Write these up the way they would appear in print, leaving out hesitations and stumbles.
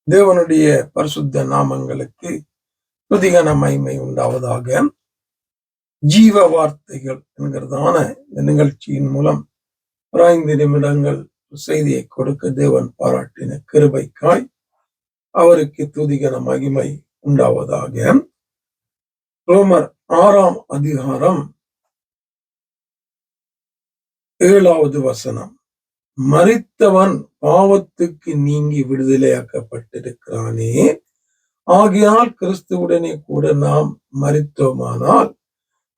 தேவனுடைய பரிசுத்த நாமங்களுக்கு துதிகன மகிமை உண்டாவதாக. ஜீவ வார்த்தைகள் என்கிறதான இந்த நிகழ்ச்சியின் மூலம் 5 நிமிடங்கள் செய்தியை கொடுக்க தேவன் பாராட்டின கிருபைக்காய் அவருக்கு துதிகன மகிமை உண்டாவதாக. ரோமர் 6ஆம் அதிகாரம் 7வது வசனம். மரித்தவன் பாவத்துக்கு நீங்கி விடுதலையாக்கப்பட்டிருக்கிறானே, ஆகையால் கிறிஸ்துவுடனே கூட நாம் மரித்தோமானால்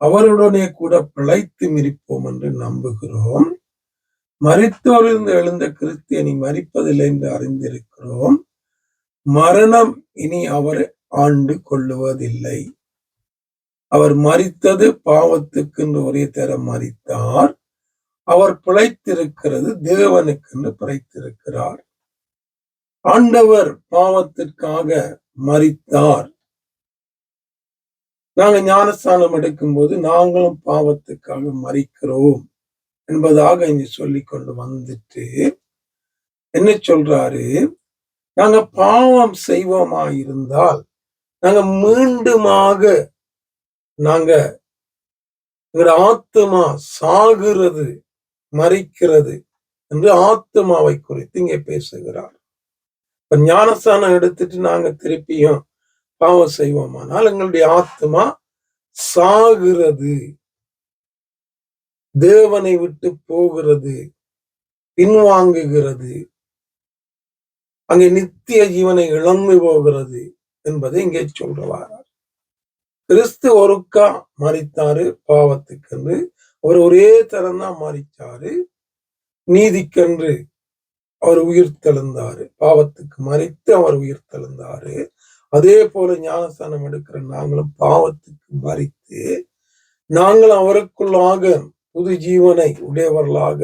அவருடனே கூட பிழைத்து மிரிப்போம் என்று நம்புகிறோம். மரித்தோரிலிருந்து எழுந்த கிறிஸ்து இனி மரிப்பதில்லை என்று அறிந்திருக்கிறோம். மரணம் இனி அவர் ஆண்டு கொள்ளுவதில்லை. அவர் மரித்தது பாவத்துக்கு என்று ஒரே தரம் மரித்தார். அவர் பிழைத்திருக்கிறது தேவனுக்கென்று பிழைத்திருக்கிறார். ஆண்டவர் பாவத்திற்காக மரித்தார். நாங்கள் ஞானஸ்தானம் எடுக்கும் போது நாங்களும் பாவத்துக்காக மரிக்கிறோம் என்பதாக இங்க சொல்லி கொண்டு வந்துட்டு என்ன சொல்றாரு, நாங்க பாவம் செய்வோமா இருந்தால் நாங்க மீண்டுமாக எங்களோட ஆத்மா சாகிறது, மரிக்கிறது என்று ஆத்மாவை குறித்து இங்கே பேசுகிறார். இப்ப ஞானஸ்தானம் எடுத்துட்டு நாங்க திருப்பியும் பாவம் செய்வோமானால் எங்களுடைய ஆத்மா சாகிறது, தேவனை விட்டு போகிறது, பின்வாங்குகிறது, அங்கே நித்திய ஜீவனை இழந்து போகிறது என்பதை இங்கே சொல்றார். கிறிஸ்து ஒருக்கா மரித்தாரு பாவத்துக்கென்று, அவர் ஒரே தரம் தான் மரிச்சாரு. நீதிக்கென்று அவர் உயிர் தெழுந்தாரு, பாவத்துக்கு மரித்து அவர் உயிர் தெழுந்தாரு. அதே போல ஞானஸ்தானம் எடுக்கிற நாங்களும் பாவத்துக்கு மரித்து நாங்களும் அவருக்குள்ளாக புது ஜீவனை உடையவர்களாக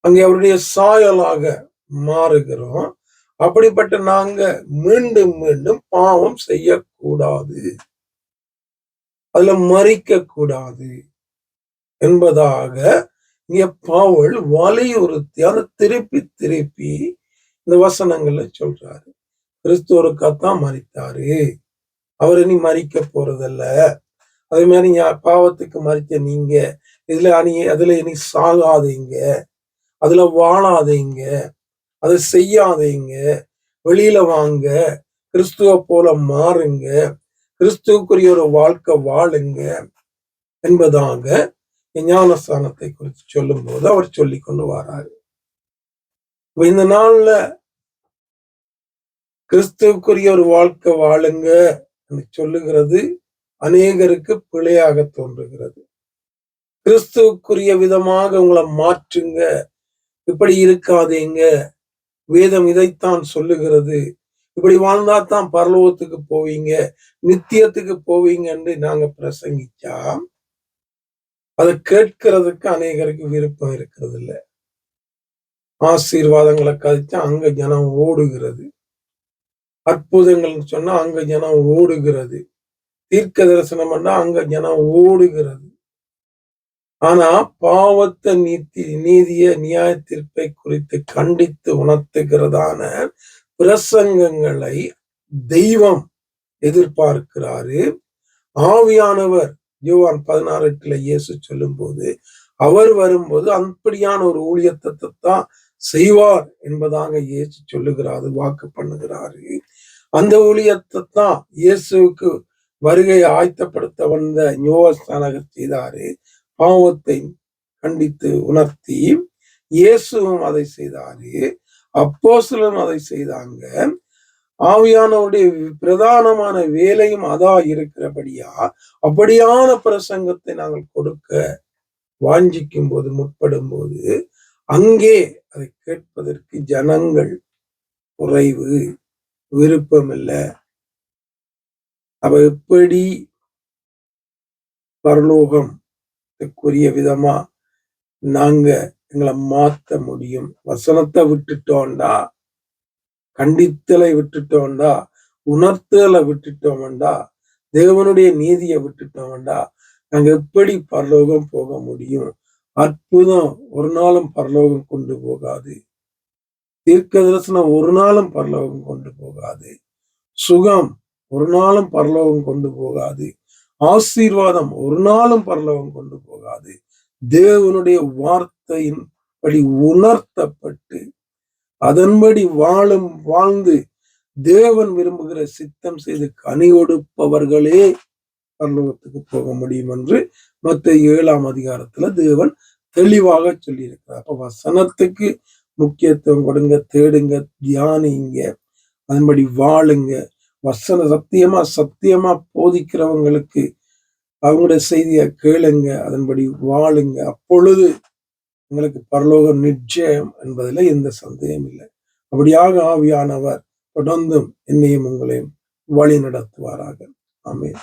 அங்கே அவருடைய சாயலாக மாறுகிறோம். அப்படிப்பட்ட நாங்க மீண்டும் மீண்டும் பாவம் செய்யக்கூடாது, அதுல மறிக்க கூடாது என்பதாக இங்க பவுல் வலியுறுத்தி அதை திருப்பி திருப்பி இந்த வசனங்கள்ல சொல்றாரு. கிறிஸ்துவருக்காத்தான் மரித்தாரு, அவர் இனி மறிக்க போறதில்ல. அதே மாதிரி பாவத்துக்கு மறித்த நீங்க அதுல இனி சாகாதீங்க, அதுல வாழாதீங்க, அதை செய்யாதீங்க, வெளியில வாங்க, கிறிஸ்துவ போல மாறுங்க, கிறிஸ்துவுக்குரிய ஒரு வாழ்க்கை வாழுங்க என்பதாக ஞானஸ்தானத்தை குறித்து சொல்லும் போது அவர் சொல்லி கொண்டு வராரு. இந்த நாள்ல கிறிஸ்துவுக்குரிய ஒரு வாழ்க்கை வாழுங்க என்று சொல்லுகிறது அநேகருக்கு பிழையாக தோன்றுகிறது. கிறிஸ்துவுக்குரிய விதமாக உங்களை மாற்றுங்க, இப்படி இருக்காதீங்க, வேதம் இதைத்தான் சொல்லுகிறது, இப்படி வாழ்ந்தாதான் பரலோகத்துக்கு போவீங்க, நித்தியத்துக்கு போவீங்க என்று நாங்க பிரசங்கிச்சா அதை கேட்கிறதுக்கு அநேகருக்கு விருப்பம் இருக்கிறது இல்லை. ஆசீர்வாதங்களை கழிச்சா அங்க ஜனம் ஓடுகிறது, அற்புதங்கள் சொன்னா அங்க ஜனம் ஓடுகிறது, தீர்க்க தரிசனம் பண்ணா அங்க ஜனம் ஓடுகிறது. ஆனா பாவத்தை நீதிய நியாய தீர்ப்பை குறித்து கண்டித்து உணர்த்துகிறதான பிரசங்கங்களை தெய்வம் எதிர்பார்க்கிறாரு. ஆவியானவர் யோவான் 16:8 இயேசு சொல்லும் போது அவர் வரும்போது அப்படியான ஒரு ஊழியத்தை தான் செய்வார் என்பதாக இயேசு சொல்லுகிறாரு, வாக்கு பண்ணுகிறாரு. அந்த ஊழியத்தை தான் இயேசுவுக்கு வருகை ஆயத்தப்படுத்த வந்த ஞானஸ்நானகர் செய்தாரு. பாவத்தை கண்டித்து உணர்த்தி இயேசுவும் அதை செய்தாரு, அப்போஸ்தலரும் அதை செய்தாங்க. ஆவியானவருடைய பிரதானமான வேலையும் அதா இருக்கிறபடியா அப்படியான பிரசங்கத்தை நாங்கள் கொடுக்க வாஞ்சிக்கும் போது, முற்படும் போது அங்கே அதை கேட்பதற்கு ஜனங்கள் குறைவு, விருப்பம் இல்லை. அவ எப்படி பரலோகத்துக்குரிய விதமா நாங்க எங்களை மாத்த முடியும்? வசனத்தை விட்டுட்டோம்டா, கண்டித்தலை விட்டுட்டோம்டா, உணர்த்தலை விட்டுட்டோம்டா, தேவனுடைய நீதியை விட்டுட்டோம்டா, நாங்க எப்படி பரலோகம் போக முடியும்? அற்புதம் ஒரு நாளும் பரலோகம் கொண்டு போகாது. தீர்க்க தரிசனம் ஒரு நாளும் பரலோகம் கொண்டு போகாது. சுகம் ஒரு நாளும் பரலோகம் கொண்டு போகாது. ஆசீர்வாதம் ஒரு நாளும் பரலோகம் கொண்டு போகாது. தேவனுடைய வார்த்தையின் படி உணர்த்தப்பட்டு அதன்படி வாழ்ந்து தேவன் விரும்புகிற சித்தம் செய்து கனி கொடுப்பவர்களே பரலோகத்துக்கு போக முடியும் என்று மத்தேயு 7ஆம் அதிகாரத்துல தேவன் தெளிவாக சொல்லியிருக்கிறார். அப்ப வசனத்துக்கு முக்கியத்துவம் கொடுங்க, தேடுங்க, தியானிங்க, அதன்படி வாழுங்க. சத்தியமா போதிக்கிறவங்களுக்கு அவங்களுடைய செய்திய கேளுங்க, அதன்படி வாழுங்க. அப்பொழுது உங்களுக்கு பரலோகம் நிச்சயம் என்பதில் எந்த சந்தேகம் இல்லை. அப்படியாக ஆவியானவர் தொடர்ந்தும் என்னையும் உங்களையும் வழி நடத்துவாராக. ஆமென்.